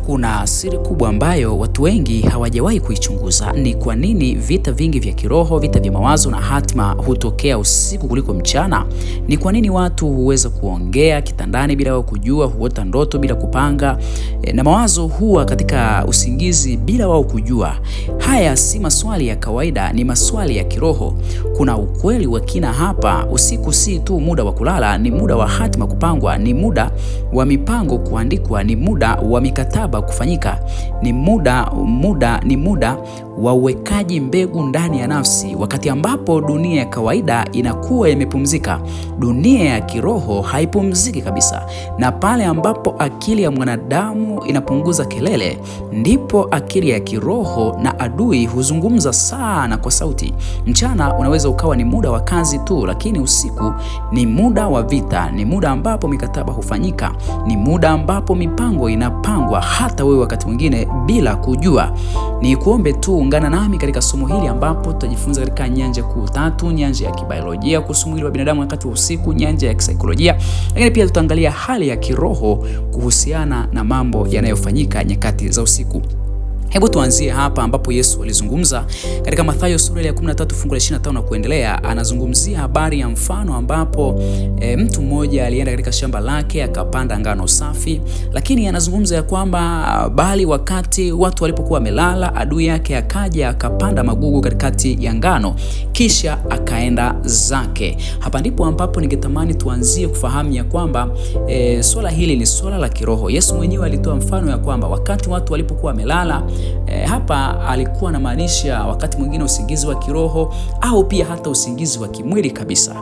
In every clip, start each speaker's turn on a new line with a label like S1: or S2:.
S1: Kuna siri kubwa ambayo watu wengi hawajawahi kuichunguza. Ni kwa nini vita vingi vya kiroho, vita vya mawazo na hatima hutokea usiku kuliko mchana? Ni kwa nini watu huweza kuongea kitandani bila wao kujua, huota ndoto bila kupanga, na mawazo huwa katika usingizi bila wao kujua? Haya si maswali ya kawaida, ni maswali ya kiroho. Kuna ukweli wa kina hapa. Usiku si tu muda wa kulala, ni muda wa hatima kupangwa, ni muda wa kuandikwa, ni muda wa mikataba kufanyika, ni muda wa uwekaji mbegu ndani ya nafsi. Wakati ambapo dunia ya kawaida inakuwa imepumzika, dunia ya kiroho haipumziki kabisa. Na pale ambapo akili ya mwanadamu inapunguza kelele, ndipo akili ya kiroho na adui huzungumza sana kwa sauti. Mchana unaweza ukawa ni muda wa kazi tu, lakini usiku ni muda wa vita, ni muda ambapo mikataba hufanyika, ni muda ambapo mipango inapangwa, hata wewe wakati mwingine bila kujua. Ni kuombe tu ungana nami katika somo hili ambapo tutajifunza katika nyanja kuu tatu: nyanja ya kibiolojia kuhusu mwili wa binadamu wakati wa usiku, nyanja ya kisaikolojia, lakini pia tutaangalia hali ya kiroho kuhusiana na mambo yanayofanyika nyakati za usiku. Hebu tuanzie hapa ambapo Yesu alizungumza katika Mathayo sura ya 13 fungu la 25 na kuendelea. Anazungumzia habari ya mfano ambapo mtu mmoja alienda katika shamba lake akapanda ngano safi, lakini anazungumza ya kwamba bali wakati watu walipokuwa wamelala, adui yake akaja akapanda magugu katikati ya ngano, kisha akaenda zake. Hapa ndipo ambapo ningetamani tuanzie kufahamu ya kwamba swala hili ni swala la kiroho. Yesu mwenyewe alitoa mfano ya kwamba wakati watu walipokuwa wamelala, hapa alikuwa anamaanisha wakati mwingine usingizi wa kiroho au pia hata usingizi wa kimwili kabisa.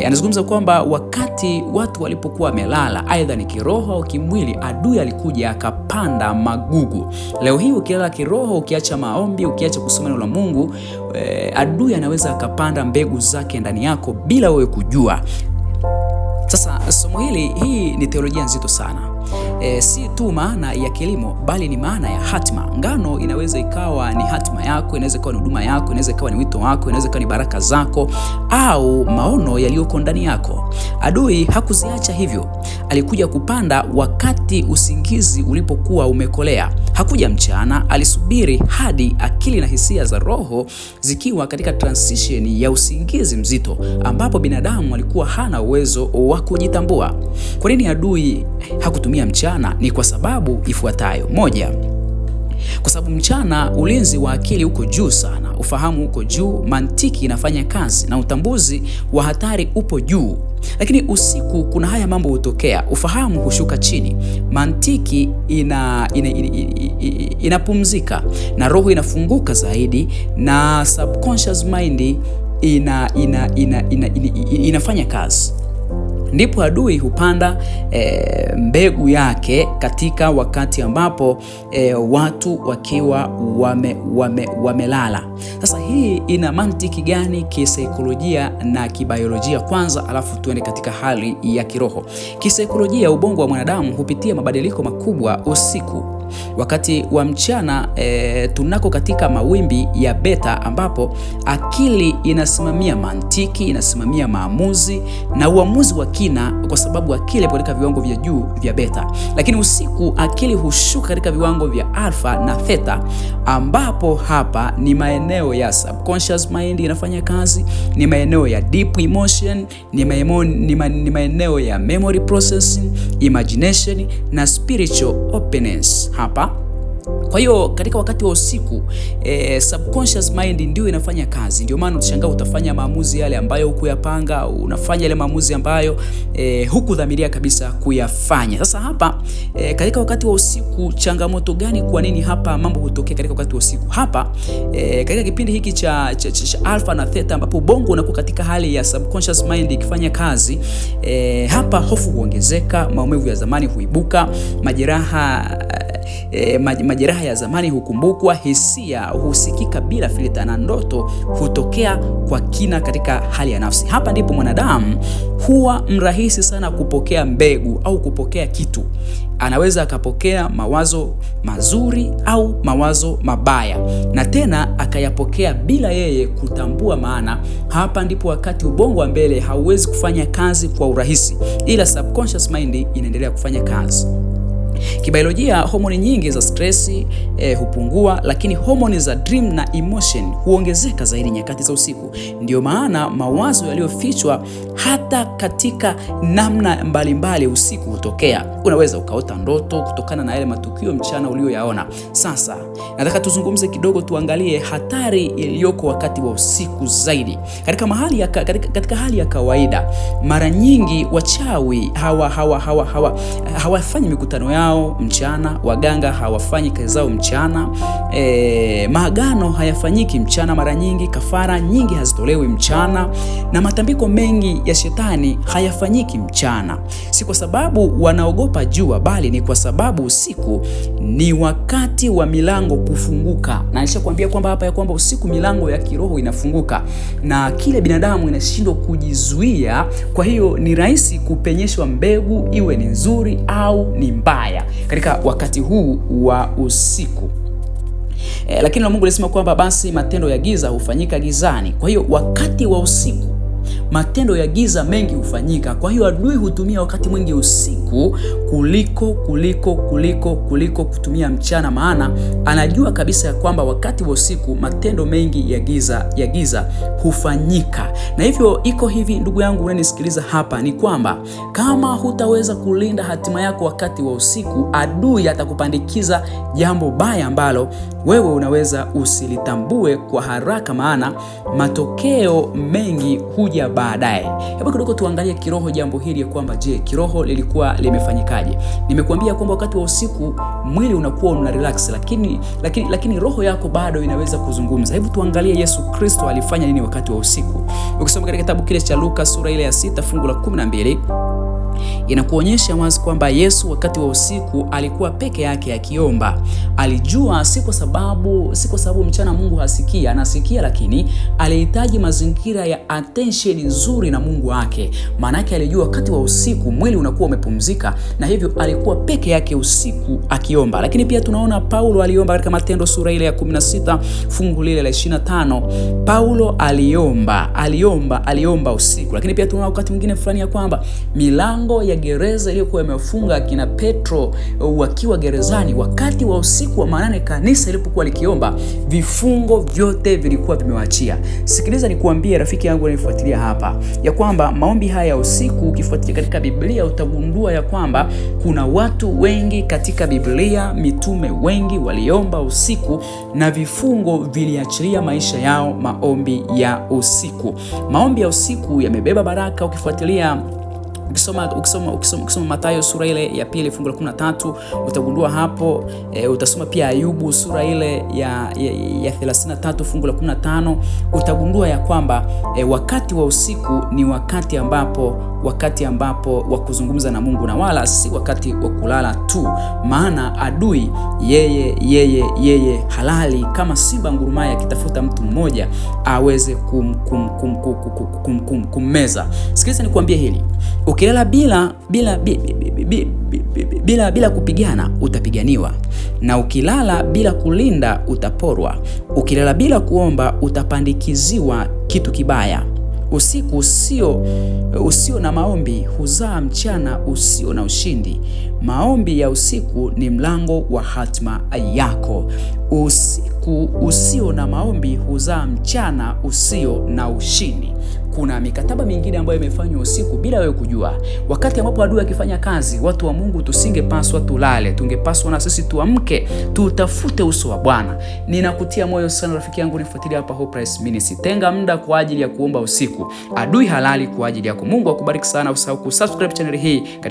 S1: Anazungumza kwamba wakati watu walipokuwa wamelala, aidha ni kiroho au kimwili, adui alikuja akapanda magugu. Leo hii ukilala kiroho, ukiacha maombi, ukiacha kusoma neno la Mungu, adui anaweza akapanda mbegu zake ndani yako bila wewe kujua. Sasa somo hii ni teolojia nzito sana. Si tu maana ya kilimo, bali ni maana ya hatima. Ngano inaweza ikawa ni hatima yako, inaweza ikawa ni huduma yako, inaweza ikawa ni wito wako, inaweza ikawa ni baraka zako au maono yaliyoko ndani yako. Adui hakuziacha hivyo. Alikuja kupanda wakati usingizi ulipokuwa umekolea. Hakuja mchana, alisubiri hadi akili na hisia za roho zikiwa katika transition ya usingizi mzito ambapo binadamu alikuwa hana uwezo wa kujitambua. Kwa nini adui hakutumia mchana? Ni kwa sababu ifuatayo. Moja, kwa sababu mchana ulinzi wa akili uko juu sana, ufahamu uko juu, mantiki inafanya kazi na utambuzi wa hatari upo juu. Lakini usiku kuna haya mambo hutokea: ufahamu hushuka chini, mantiki inapumzika na roho inafunguka zaidi, na subconscious mind inafanya kazi. Ndipo adui hupanda mbegu yake katika wakati ambapo watu wakiwa wamelala. Sasa hii ina mantiki gani kisaikolojia na kibiolojia kwanza, alafu tuende katika hali ya kiroho. Kisaikolojia, ubongo wa mwanadamu hupitia mabadiliko makubwa usiku. Wakati wa mchana tunako katika mawimbi ya beta ambapo akili inasimamia mantiki, inasimamia maamuzi na uamuzi wa kina, kwa sababu akili ipo katika viwango vya juu vya beta. Lakini usiku akili hushuka katika viwango vya alpha na theta, ambapo hapa ni maeneo ya subconscious mind inafanya kazi, ni maeneo ya deep emotion, ni maeneo ya memory processing, imagination na spiritual openness hapa. Kwa hiyo katika wakati wa usiku subconscious mind ndio inafanya kazi. Ndio maana utashangaa utafanya maamuzi yale ambayo hukuyapanga, unafanya yale maamuzi ambayo hukudhamiria kabisa kuyafanya. Sasa hapa katika wakati wa usiku, changamoto gani? Kwa nini hapa mambo hutokea katika wakati wa usiku? Hapa katika kipindi hiki cha alpha na theta ambapo ubongo unakuwa katika hali ya subconscious mind ikifanya kazi, hapa hofu huongezeka, maumivu ya zamani huibuka, majeraha ya zamani hukumbukwa, hisia husikika bila filter, na ndoto hutokea kwa kina katika hali ya nafsi. Hapa ndipo mwanadamu huwa mrahisi sana kupokea mbegu au kupokea kitu. Anaweza akapokea mawazo mazuri au mawazo mabaya, na tena akayapokea bila yeye kutambua maana. Hapa ndipo wakati ubongo wa mbele hauwezi kufanya kazi kwa urahisi, ila subconscious mind inaendelea kufanya kazi. Kibiolojia, homoni nyingi za stress hupungua, lakini homoni za dream na emotion huongezeka zaidi nyakati za usiku. Ndio maana mawazo yaliyofichwa hata katika namna mbalimbali usiku hutokea. Unaweza ukaota ndoto kutokana na yale matukio mchana uliyoyaona. Sasa nataka tuzungumze kidogo, tuangalie hatari iliyoko wakati wa usiku zaidi. Katika hali ya kawaida, mara nyingi wachawi hawafanyi mikutano yao mchana, waganga hawafanyi kazi zao mchana, maagano hayafanyiki mchana, mara nyingi kafara nyingi hazitolewi mchana, na matambiko mengi ya shetani hayafanyiki mchana. Si kwa sababu wanaogopa jua, bali ni kwa sababu usiku ni wakati wa milango kufunguka. Na nishakwambia kwamba hapa ya kwamba usiku milango ya kiroho inafunguka na kile binadamu inashindwa kujizuia. Kwa hiyo ni rahisi kupenyeshwa mbegu, iwe ni nzuri au ni mbaya, katika wakati huu wa usiku. Lakini Mungu alisema kwamba basi matendo ya giza hufanyika gizani. Kwa hiyo wakati wa usiku matendo ya giza mengi hufanyika. Kwa hiyo adui hutumia wakati mwingi usiku kuliko kutumia mchana, maana anajua kabisa ya kwamba wakati wa usiku matendo mengi ya giza hufanyika. Na hivyo iko hivi, ndugu yangu unanisikiliza hapa, ni kwamba kama hutaweza kulinda hatima yako wakati wa usiku, adui atakupandikiza jambo baya ambalo wewe unaweza usilitambue kwa haraka, maana matokeo mengi huja baadaye. Hebu kidogo tuangalie kiroho jambo hili ya kwamba je, kiroho lilikuwa limefanyikaje? Nimekuambia kwamba wakati wa usiku mwili unakuwa una relax, lakini roho yako bado inaweza kuzungumza. Hebu tuangalie Yesu Kristo alifanya nini wakati wa usiku. Ukisoma katika kitabu kile cha Luka sura ile ya 6 fungu la 12, inakuonyesha wazi kwamba Yesu wakati wa usiku alikuwa peke yake akiomba. Alijua si kwa sababu mchana Mungu hasikia, anasikia, lakini alihitaji mazingira ya attention nzuri na Mungu wake. Maana yake alijua wakati wa usiku mwili unakuwa umepumzika, na hivyo alikuwa peke yake usiku akiomba. Lakini pia tunaona Paulo aliomba katika Matendo sura ile ya 16 fungu lile la 25. Paulo aliomba usiku. Lakini pia tunaona wakati mwingine fulani ya kwamba milango ya gereza iliyokuwa imefunga kina Petro wakiwa gerezani wakati wa usiku wa manane, kanisa ilipokuwa likiomba, vifungo vyote vilikuwa vimewaachia. Sikiliza nikuambie rafiki yangu unanifuatilia hapa, ya kwamba maombi haya ya usiku ukifuatilia katika Biblia utagundua ya kwamba kuna watu wengi katika Biblia, mitume wengi waliomba usiku na vifungo viliachilia maisha yao. Maombi ya usiku, maombi ya usiku yamebeba baraka. Ukifuatilia Ukisoma Mathayo sura ile ya 2 fungu la 13 utagundua hapo. Utasoma pia Ayubu sura ile ya 33 fungu la 15, utagundua ya kwamba wakati wa usiku ni wakati ambapo wa kuzungumza na Mungu, na wala si wakati wa kulala tu. Maana adui yeye halali kama simba ngurumaye akitafuta mtu mmoja aweze kummeza. Sikiliza nikwambie hili, ukilala bila kupigana utapiganiwa, na ukilala bila kulinda utaporwa. Ukilala bila kuomba utapandikiziwa kitu kibaya. Usiku usio na maombi huzaa mchana usio na ushindi. Maombi ya usiku ni mlango wa hatima yako. Usiku usio na maombi huzaa mchana usio na ushindi. Kuna mikataba mingine ambayo imefanywa usiku bila wewe kujua. Wakati ambapo adui akifanya kazi, watu wa Mungu tusingepaswa tulale, tungepaswa na sisi tuamke, tutafute uso wa Bwana. Ninakutia moyo sana rafiki yangu nifuatilia hapa Hope Price Ministry. Tenga muda kwa ajili ya kuomba usiku. Adui halali kwa ajili yako. Mungu akubariki sana. Usahau kusubscribe channel hii katika